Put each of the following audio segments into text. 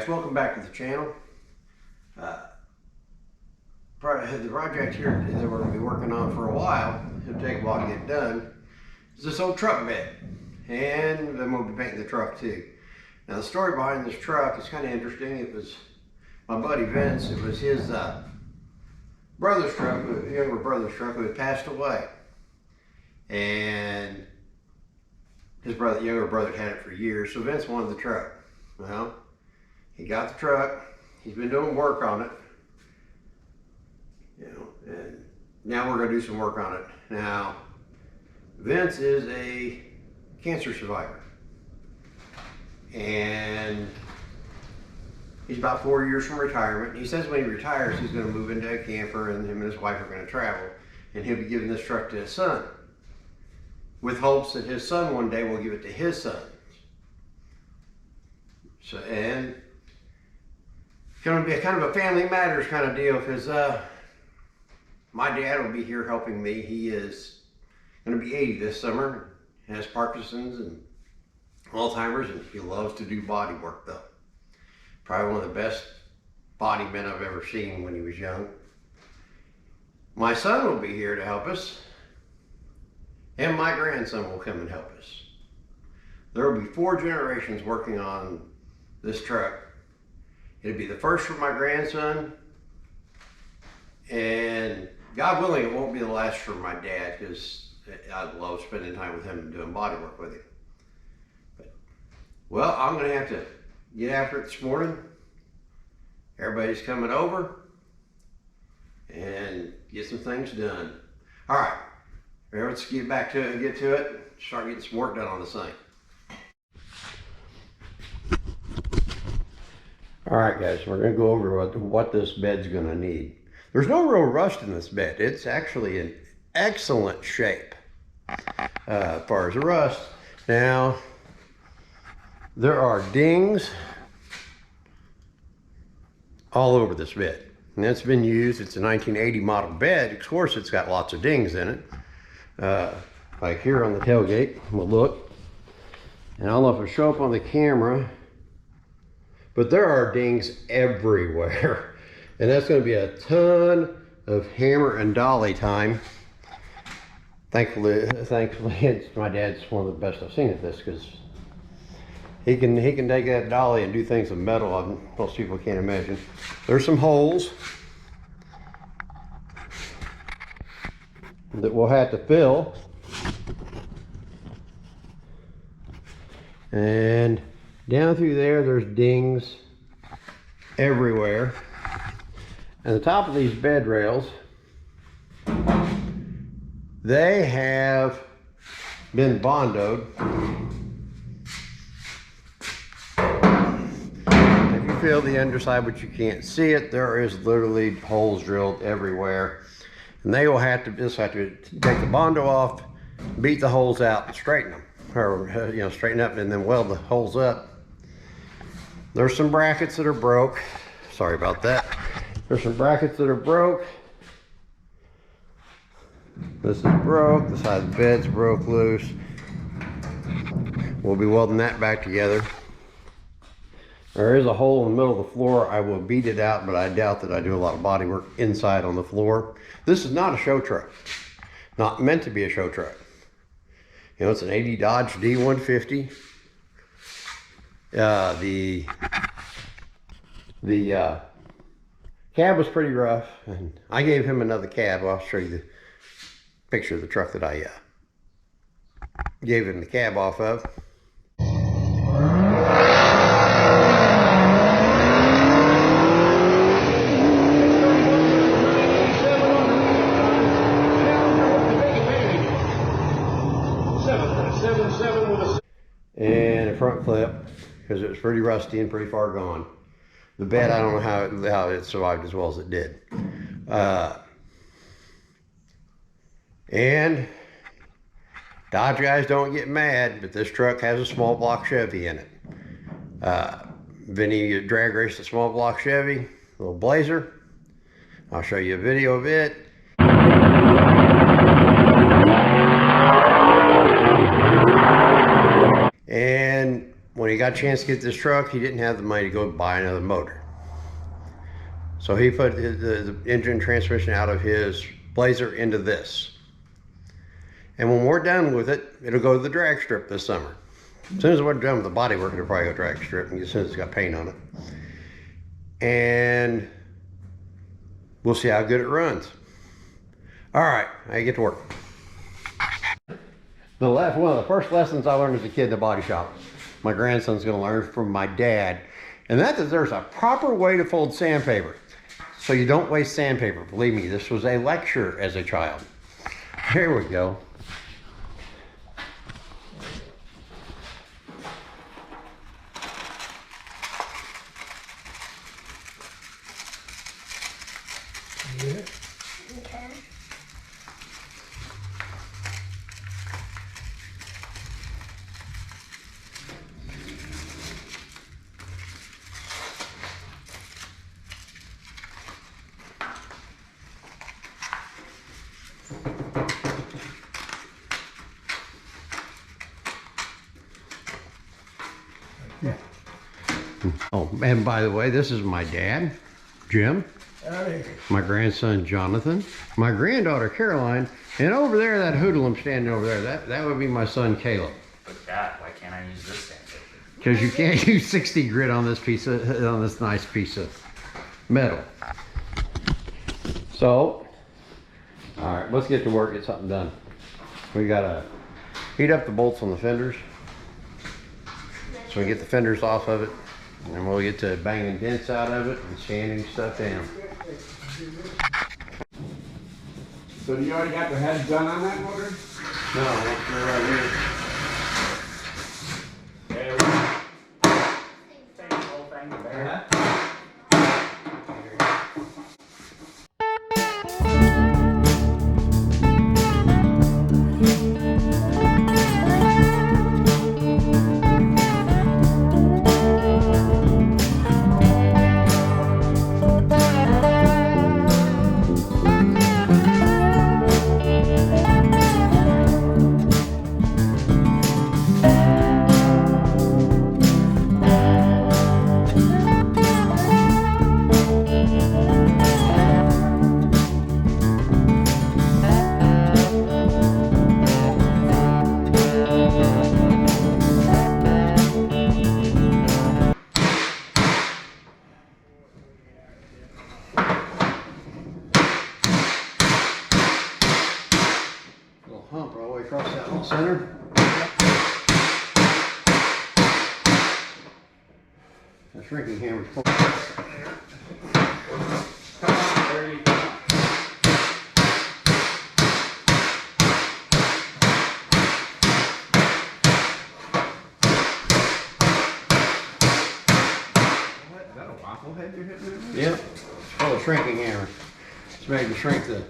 guys, welcome back to the channel. The project here that we're going to be working on for a while, it'll take a while to get done, is this old truck bed. And then we'll be painting the truck too. Now the story behind this truck is kind of interesting. It was my buddy Vince, it was his brother's truck, younger brother's truck, who had passed away. And his younger brother had it for years, so Vince wanted the truck. Well, he got the truck, he's been doing work on it, and now we're going to do some work on it. Now, Vince is a cancer survivor, and he's about 4 years from retirement. He says when he retires, he's going to move into a camper, and him and his wife are going to travel, and he'll be giving this truck to his son, with hopes that his son one day will give it to his son. So, and it's going to be a kind of a family matters kind of deal, because my dad will be here helping me. He is going to be 80 this summer, has Parkinson's and Alzheimer's, and he loves to do body work though. Probably one of the best body men I've ever seen when he was young. My son will be here to help us, and my grandson will come and help us. There will be 4 generations working on this truck. It'll be the first for my grandson, and God willing, it won't be the last for my dad, because I love spending time with him and doing body work with him. But, well, I'm going to have to get after it this morning. Everybody's coming over and get some things done. All right, let's get to it, start getting some work done on this thing. All right, guys, we're going to go over what this bed's going to need. There's no real rust in this bed. It's actually in excellent shape as far as the rust. Now, there are dings all over this bed. And it's been used. It's a 1980 model bed. Of course, it's got lots of dings in it. Like here on the tailgate, we'll look. And I don't know if it'll show up on the camera, but there are dings everywhere. And that's going to be a ton of hammer and dolly time. Thankfully, it's my dad's one of the best I've seen at this, because he can take that dolly and do things of metal most people can't imagine. There's some holes that we'll have to fill, and down through there's dings everywhere. And the top of these bed rails, they have been bondoed. If you feel the underside, but you can't see it, there is literally holes drilled everywhere. And they will have to take the bondo off, beat the holes out, and straighten them, or straighten up and then weld the holes up. There's some brackets that are broke. Sorry about that. There's some brackets that are broke. This is broke. The side of the bed's broke loose. We'll be welding that back together. There is a hole in the middle of the floor. I will beat it out, but I doubt that I do a lot of body work inside on the floor. This is not a show truck. Not meant to be a show truck. It's an 80 Dodge d150. The cab was pretty rough, and I gave him another cab. I'll show you the picture of the truck that I gave him the cab off of. And a front clip, because it was pretty rusty and pretty far gone. The bed, I don't know how it survived as well as it did. And Dodge guys don't get mad, but this truck has a small block Chevy in it. Vinny drag raced a small block Chevy, a little Blazer. I'll show you a video of it. And when he got a chance to get this truck, he didn't have the money to go buy another motor. So he put the engine transmission out of his Blazer into this. And when we're done with it, it'll go to the drag strip this summer. As soon as we're done with the body work, it'll probably go drag strip, and as soon as it's got paint on it. And we'll see how good it runs. All right, I get to work. One of the first lessons I learned as a kid in the body shop, my grandson's gonna learn from my dad, and that is there's a proper way to fold sandpaper. So you don't waste sandpaper. Believe me, this was a lecture as a child. Here we go. Yeah. Okay. Oh, and by the way, this is my dad, Jim. Howdy. My grandson, Jonathan. My granddaughter, Caroline. And over there, that hoodlum standing over there, that would be my son, Caleb. But Dad, why can't I use this sandpaper? Because you can't use 60 grit on this nice piece of metal. So, all right, let's get to work, get something done. We gotta heat up the bolts on the fenders, so we get the fenders off of it, and then we'll get to banging dents out of it and sanding stuff down. So you already got the head done on that motor? No, that's right here. There we go. Take the whole thing there. Hump all the way across that whole center. The shrinking hammer's full. There you go. Is that a waffle head you're hitting in there? Yep, it's called a shrinking hammer. It's made to shrink the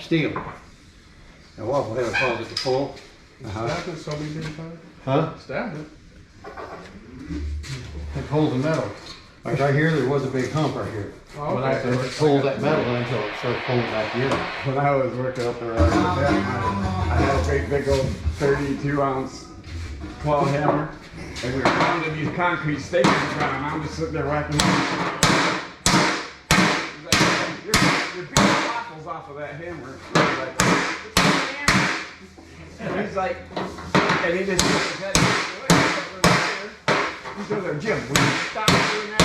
steel. And waffle head will cause it to pull. Stabbed it so we didn't find it? Huh? Stabbed it. It pulls the metal. Like right here, there was a big hump right here. Oh, When okay. it pulls that metal in until it starts pulling back in. When I was working up there, I had a great big old 32-ounce claw hammer, and we were pounding these concrete stakes in front, and I'm just sitting there whacking them. You're beating waffles off of that hammer. And he's like, and he just shook his head. He's over there, Jim, will you stop doing that?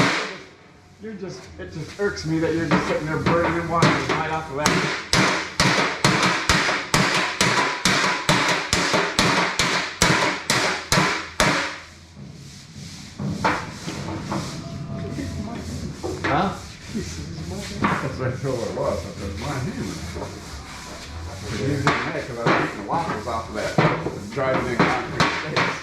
It just irks me that you're just sitting there burning waffles right off of that. Huh? That's what I told her it was. I said, my hammer. He was getting mad because I was eating the waffles off of that driving in concrete stakes.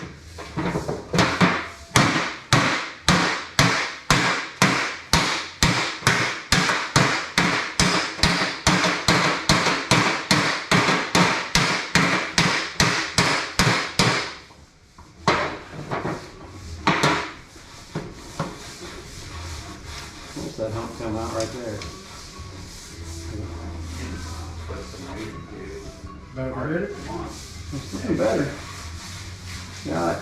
What's that hump come out right there? Better. It's getting better. Got it.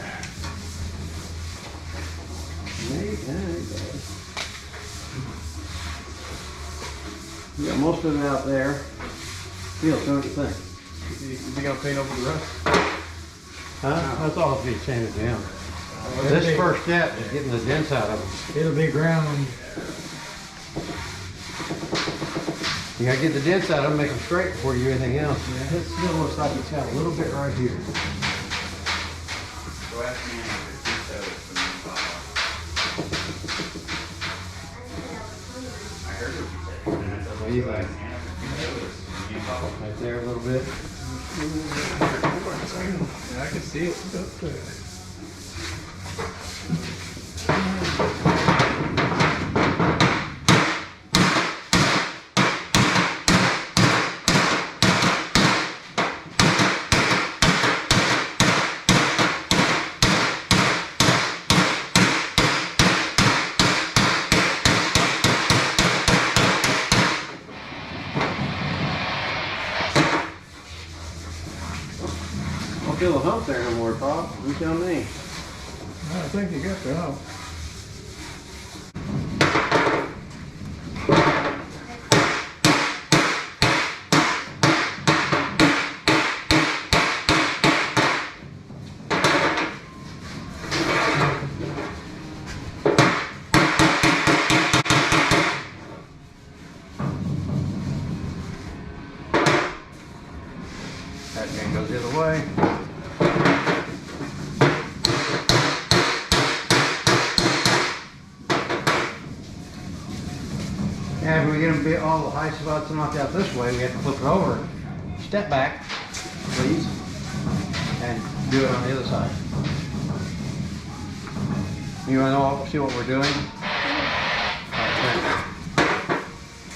There you go. You got most of it out there. Feel, so what you think? You gonna paint over the rest? Huh? That's all it's be sanded down. This first step is getting the dents out of them. It'll be ground. You gotta get the dents out of them, make them straight before you do anything else. Yeah, it still looks like it's got a little bit right here. What do you think? Right there a little bit. Yeah, I can see it. Don't feel a hump there no more, Pop. You tell me. I think you got the hump. That thing goes the other way. And if we get them all the high spots knocked out this way, we have to flip it over. Step back, please, and do it on the other side. You want to know, see what we're doing?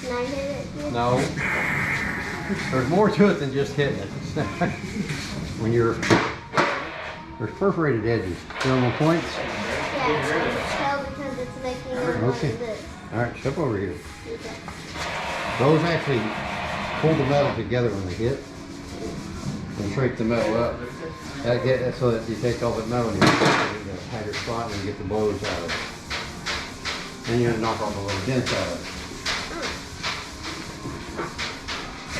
Can I hit it? No. There's more to it than just hitting it. It's not, when there's perforated edges. Thermal points. Yeah, I can tell because it's making it Okay. like this. All right, step over here. Okay. Those actually pull the metal together when they hit and scrape the metal up. That's so that you take all the metal and you put it in a tighter spot and you get the blows out of it. Then you knock all the little dents out of it.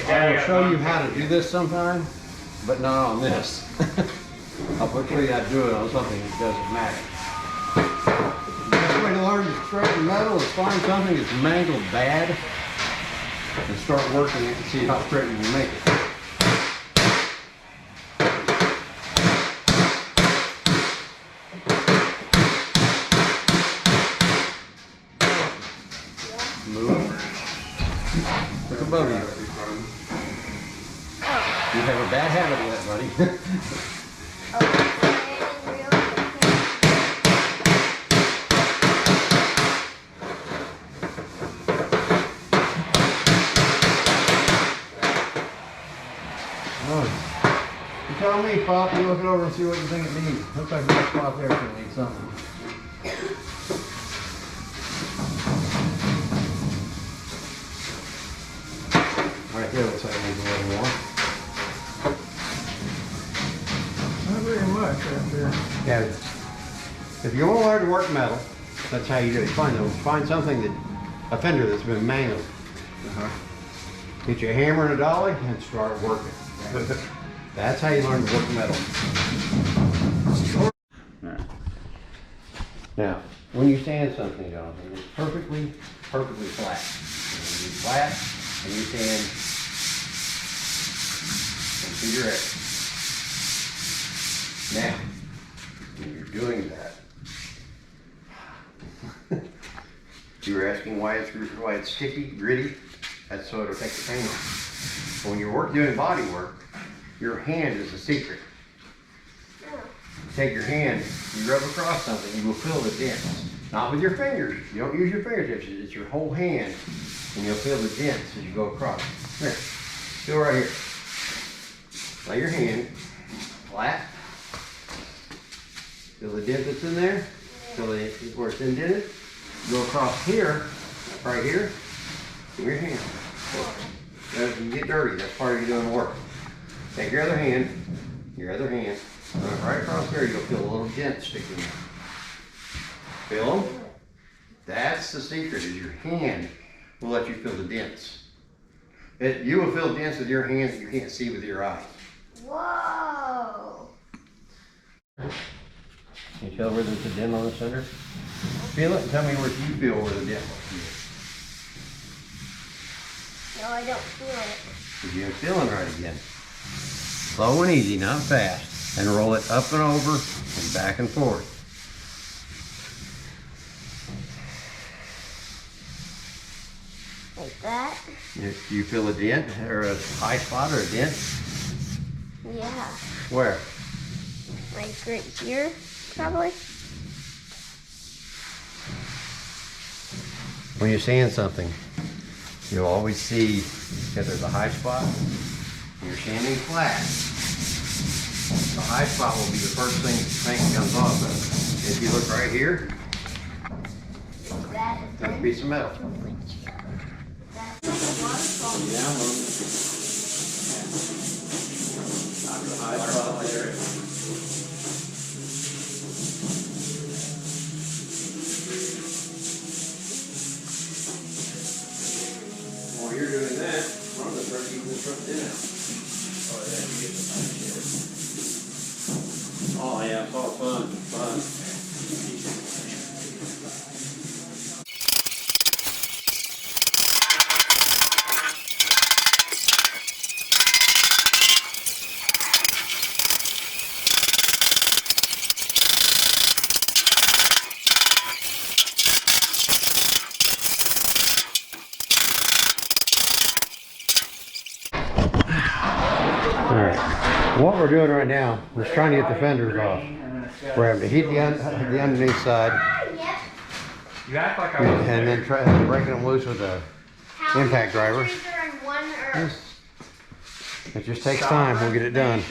I will show you how to do this sometime, but not on this. I'll show you how to do it on something that doesn't matter. The best way to learn to straighten metal is find something that's mangled bad and start working it and see how straight you can make it. Move. Look above you. You have a bad habit of that, buddy. You tell me, Pop, you look it over and see what you think it needs. Looks like a nice spot there if it needs something. Right there looks like it needs a little more. Not very much right there. Yeah. If you want to learn to work metal, that's how you do it. Find something that, a fender that's been mangled. Get your hammer and a dolly and start working. That's how you learn to work metal. Now, when you sand something, Jonathan, it's perfectly flat. When you flat and you sand into your edge. Now, when you're doing that, you were asking why it's sticky, gritty. That's so it'll take the paint off. When you're doing body work, your hand is the secret. Take your hand, you rub across something, you will feel the dents. Not with your fingers. You don't use your fingertips. It's your whole hand, and you'll feel the dents as you go across. Here, feel right here. Lay your hand flat. Feel the dent that's in there. Feel where it's indented. Go across here, right here. With your hand. You get dirty. That's part of you doing the work. Take your other hand, run it right across there. You'll feel a little dent sticking there. Feel them? That's the secret, is your hand will let you feel the dents. You will feel dents with your hands that you can't see with your eyes. Whoa. Can you tell where there's a dent on the center? Feel it and tell me where you feel where the dent is. No, I don't feel it. Because you ain't feeling right again. Slow and easy, not fast. And roll it up and over and back and forth. Like that? Do you feel a dent or a high spot or a dent? Yeah. Where? Like right here, probably. When you're seeing something, you'll always see that there's a high spot. When you're standing flat, the high spot will be the first thing that comes off of. If you look right here, That there's a is piece of metal. While you're doing that, I'm gonna start keeping this front down. Oh yeah, it's all fun. Alright, what we're doing right now is trying to get the fenders off. We're having to heat the underneath side You act like I was and then try breaking them loose with a impact driver. It just takes time, we'll get it done.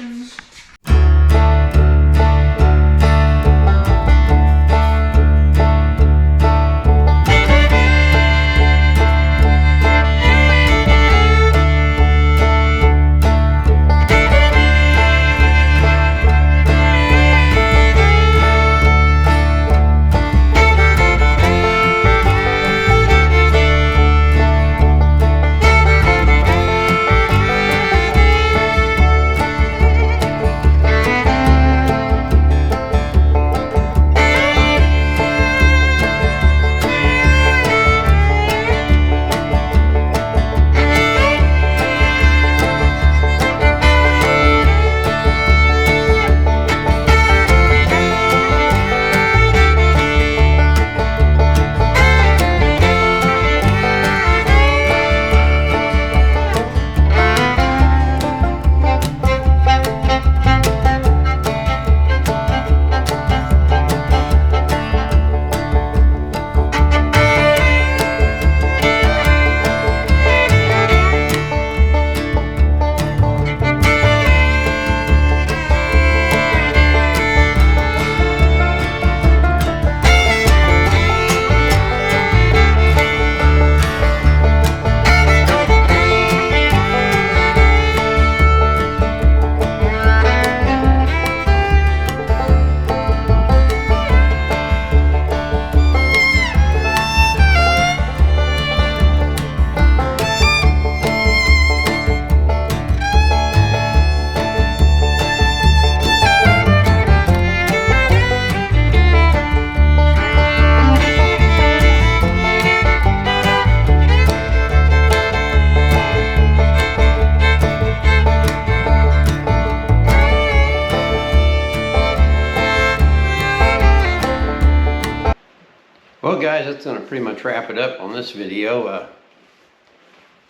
Well guys, that's going to pretty much wrap it up on this video.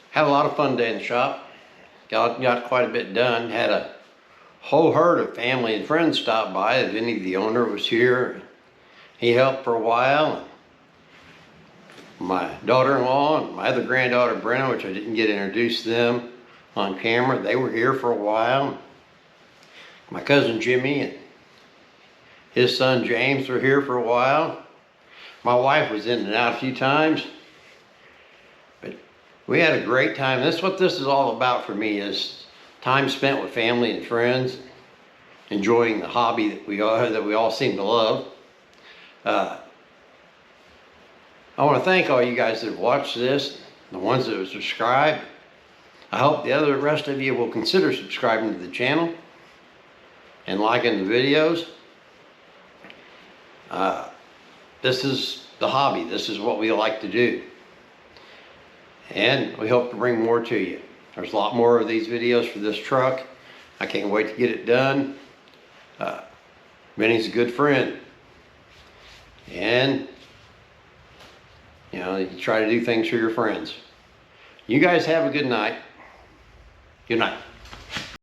Had a lot of fun day in the shop. Got quite a bit done. Had a whole herd of family and friends stop by. Vinny, the owner, was here. He helped for a while. My daughter-in-law and my other granddaughter, Brenna, which I didn't get to introduce them on camera, they were here for a while. My cousin Jimmy and his son James were here for a while. My wife was in and out a few times, but we had a great time. That's what this is all about for me, is time spent with family and friends, enjoying the hobby that we all seem to love. I want to thank all you guys that have watched this, the ones that have subscribed. I hope the rest of you will consider subscribing to the channel and liking the videos. This is the hobby. This is what we like to do. And we hope to bring more to you. There's a lot more of these videos for this truck. I can't wait to get it done. Vinny's a good friend. And, you know, you try to do things for your friends. You guys have a good night. Good night.